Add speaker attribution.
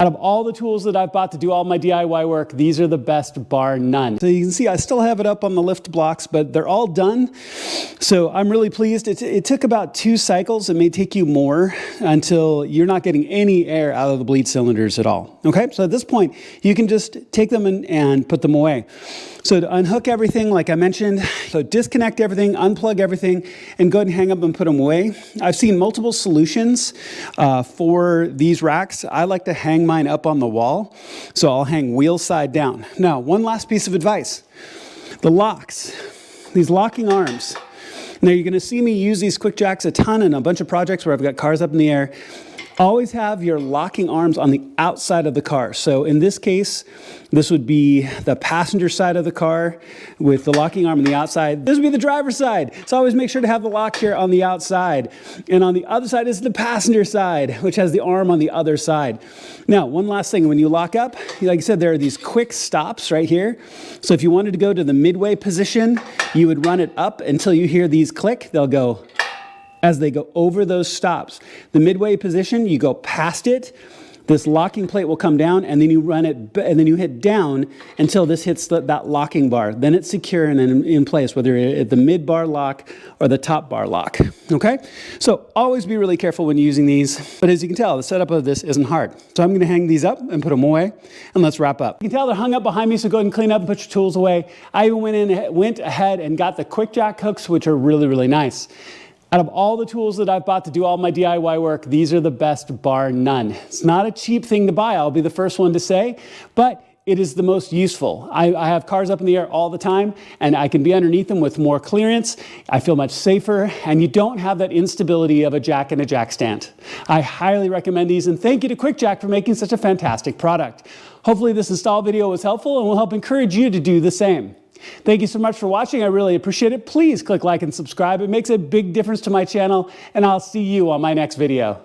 Speaker 1: Out of all the tools that I've bought to do all my DIY work, these are the best, bar none. So you can see I still have it up on the lift blocks, but they're all done. So I'm really pleased. It took about 2 cycles. It may take you more until you're not getting any air out of the bleed cylinders at all. Okay, so at this point, you can just take them and put them away. So to unhook everything, like I mentioned, so disconnect everything, unplug everything, and go ahead and hang up and put them away. I've seen multiple solutions for these racks. I like to hang mine up on the wall, so I'll hang wheel side down. Now, one last piece of advice. The locks, these locking arms. Now, you're going to see me use these QuickJacks a ton in a bunch of projects where I've got cars up in the air. Always have your locking arms on the outside of the car. So in this case, this would be the passenger side of the car with the locking arm on the outside. This would be the driver's side. So always make sure to have the lock here on the outside. And on the other side is the passenger side, which has the arm on the other side. Now, one last thing, when you lock up, like I said, there are these quick stops right here. So if you wanted to go to the midway position, you would run it up until you hear these click. They'll go as they go over those stops. The midway position, you go past it, this locking plate will come down, and then you run it, and then you hit down until this hits that locking bar. Then it's secure and in place, whether you're at the mid bar lock or the top bar lock, okay? So always be really careful when using these, but as you can tell, the setup of this isn't hard. So I'm gonna hang these up and put them away, and let's wrap up. You can tell they're hung up behind me, so go ahead and clean up and put your tools away. I even went ahead and got the QuickJack hooks, which are really, really nice. Out of all the tools that I've bought to do all my DIY work, these are the best, bar none. It's not a cheap thing to buy, I'll be the first one to say, but it is the most useful. I have cars up in the air all the time, and I can be underneath them with more clearance. I feel much safer, and you don't have that instability of a jack and a jack stand. I highly recommend these, and thank you to QuickJack for making such a fantastic product. Hopefully this install video was helpful and will help encourage you to do the same. Thank you so much for watching. I really appreciate it. Please click like and subscribe. It makes a big difference to my channel, and I'll see you on my next video.